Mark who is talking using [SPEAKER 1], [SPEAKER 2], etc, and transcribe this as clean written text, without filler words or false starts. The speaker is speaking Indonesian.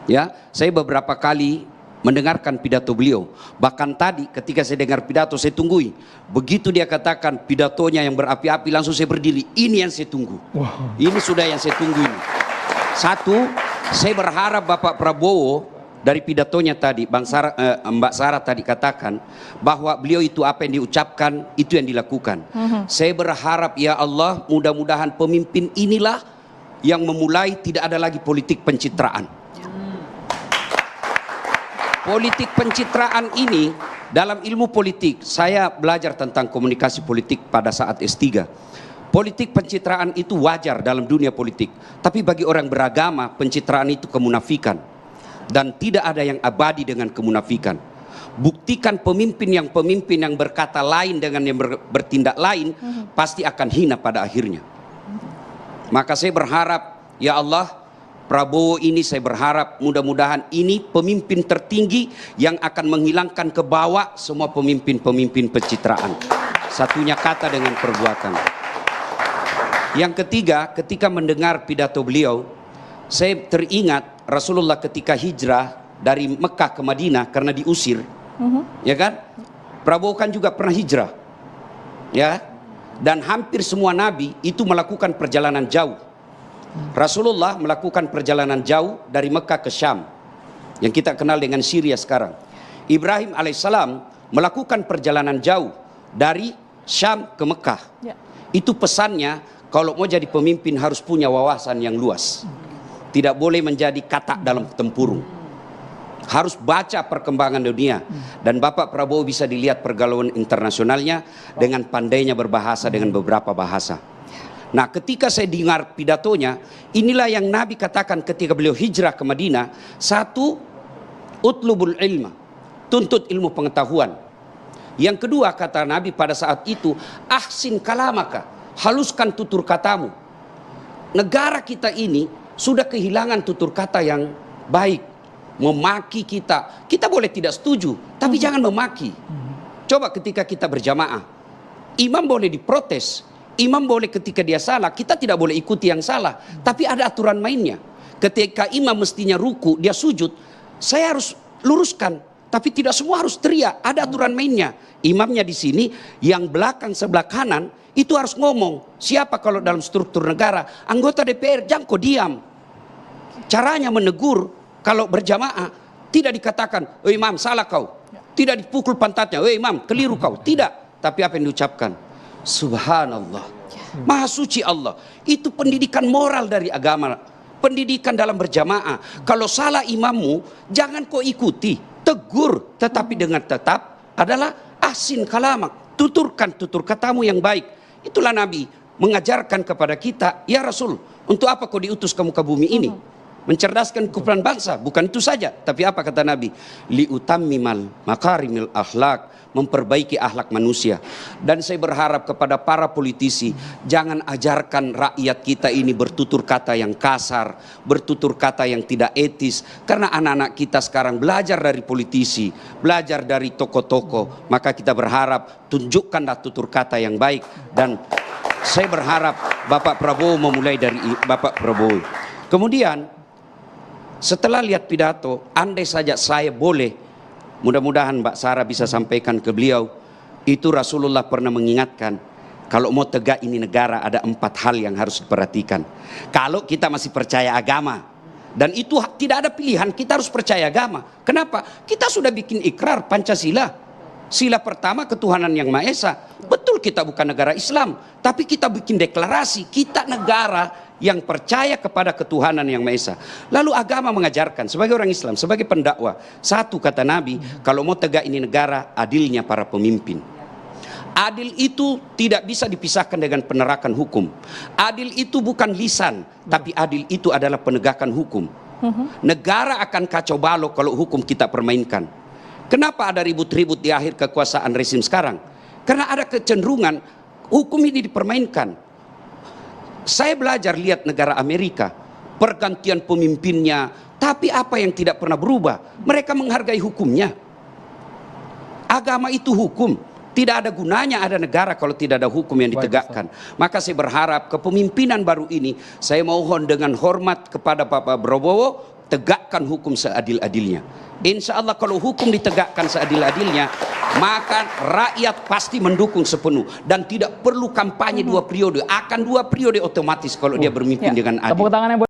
[SPEAKER 1] Ya, saya beberapa kali mendengarkan pidato beliau. Bahkan tadi ketika saya dengar pidato saya tunggui. Begitu dia katakan pidatonya yang berapi-api, langsung saya berdiri. Ini yang saya tunggu.
[SPEAKER 2] Wow.
[SPEAKER 1] Ini sudah yang saya tunggu ini. Satu, saya berharap Bapak Prabowo dari pidatonya tadi, Mbak Sarah tadi katakan bahwa beliau itu apa yang diucapkan itu yang dilakukan. Saya berharap ya Allah, mudah-mudahan pemimpin inilah yang memulai tidak ada lagi politik pencitraan. Politik pencitraan ini dalam ilmu politik, saya belajar tentang komunikasi politik pada saat S3. Politik pencitraan itu wajar dalam dunia politik, tapi bagi orang beragama pencitraan itu kemunafikan, dan tidak ada yang abadi dengan kemunafikan. Buktikan pemimpin yang berkata lain dengan yang bertindak lain pasti akan hina pada akhirnya. Maka saya berharap ya Allah, Prabowo ini saya berharap mudah-mudahan ini pemimpin tertinggi yang akan menghilangkan ke bawah semua pemimpin-pemimpin pencitraan. Satunya kata dengan perbuatan. Yang ketiga, ketika mendengar pidato beliau, saya teringat Rasulullah ketika hijrah dari Mekah ke Madinah karena diusir. Ya kan? Prabowo kan juga pernah hijrah. Ya. Dan hampir semua nabi itu melakukan perjalanan jauh. Rasulullah melakukan perjalanan jauh dari Mekah ke Syam yang kita kenal dengan Syria sekarang. Ibrahim alaihissalam melakukan perjalanan jauh dari Syam ke Mekah. Itu pesannya, kalau mau jadi pemimpin harus punya wawasan yang luas. Tidak boleh menjadi katak dalam tempurung. Harus baca perkembangan dunia. Dan Bapak Prabowo bisa dilihat pergaulan internasionalnya dengan pandainya berbahasa dengan beberapa bahasa. Nah, ketika saya dengar pidatonya, inilah yang Nabi katakan ketika beliau hijrah ke Madinah. Satu, utlubul ilma, tuntut ilmu pengetahuan. Yang kedua kata Nabi pada saat itu, ahsin kalamaka, haluskan tutur katamu. Negara kita ini sudah kehilangan tutur kata yang baik. Memaki kita boleh tidak setuju, tapi jangan memaki. Coba ketika kita berjamaah, imam boleh diprotes. Imam boleh ketika dia salah, kita tidak boleh ikuti yang salah. Tapi ada aturan mainnya. Ketika imam mestinya ruku, dia sujud, saya harus luruskan. Tapi tidak semua harus teriak, ada aturan mainnya. Imamnya di sini, yang belakang sebelah kanan, itu harus ngomong. Siapa kalau dalam struktur negara, anggota DPR, jangan kau diam. Caranya menegur, kalau berjamaah, tidak dikatakan, "Oh imam salah kau." Tidak dipukul pantatnya, "Oh imam keliru kau." Tidak, tapi apa yang diucapkan? Subhanallah, Maha suci Allah. Itu pendidikan moral dari agama. Pendidikan dalam berjamaah. Kalau salah imammu, jangan kau ikuti, tegur. Tetapi dengan tetap adalah ahsin kalamak, tuturkan tutur katamu yang baik. Itulah Nabi mengajarkan kepada kita, ya Rasul, untuk apa kau diutus ke muka bumi ini? Mencerdaskan kumpulan bangsa, bukan itu saja. Tapi apa kata Nabi? Liutammimal makarimil akhlak, memperbaiki akhlak manusia. Dan saya berharap kepada para politisi, jangan ajarkan rakyat kita ini bertutur kata yang kasar, bertutur kata yang tidak etis. Karena anak-anak kita sekarang belajar dari politisi, belajar dari tokoh-tokoh. Maka kita berharap tunjukkanlah tutur kata yang baik. Dan saya berharap Bapak Prabowo memulai dari Bapak Prabowo. Kemudian setelah lihat pidato, andai saja saya boleh, mudah-mudahan Mbak Sarah bisa sampaikan ke beliau, itu Rasulullah pernah mengingatkan, kalau mau tegak ini negara ada 4 hal yang harus diperhatikan. Kalau kita masih percaya agama, dan itu tidak ada pilihan, kita harus percaya agama. Kenapa? Kita sudah bikin ikrar Pancasila. Sila pertama ketuhanan yang Maha Esa. Betul kita bukan negara Islam, tapi kita bikin deklarasi, kita negara yang percaya kepada ketuhanan yang Maha Esa. Lalu agama mengajarkan sebagai orang Islam, sebagai pendakwah, satu kata Nabi, kalau mau tegak ini negara, adilnya para pemimpin. Adil itu tidak bisa dipisahkan dengan penerakan hukum. Adil itu bukan lisan, tapi adil itu adalah penegakan hukum. Negara akan kacau balau kalau hukum kita permainkan. Kenapa ada ribut-ribut di akhir kekuasaan rezim sekarang? Karena ada kecenderungan hukum ini dipermainkan. Saya belajar lihat negara Amerika, pergantian pemimpinnya, tapi apa yang tidak pernah berubah? Mereka menghargai hukumnya. Agama itu hukum. Tidak ada gunanya ada negara kalau tidak ada hukum yang ditegakkan. Maka saya berharap kepemimpinan baru ini, saya mohon dengan hormat kepada Bapak Prabowo, tegakkan hukum seadil-adilnya. Insya Allah kalau hukum ditegakkan seadil-adilnya, maka rakyat pasti mendukung sepenuh dan tidak perlu kampanye 2 periode. Akan 2 periode otomatis kalau dia bermimpin dengan adil.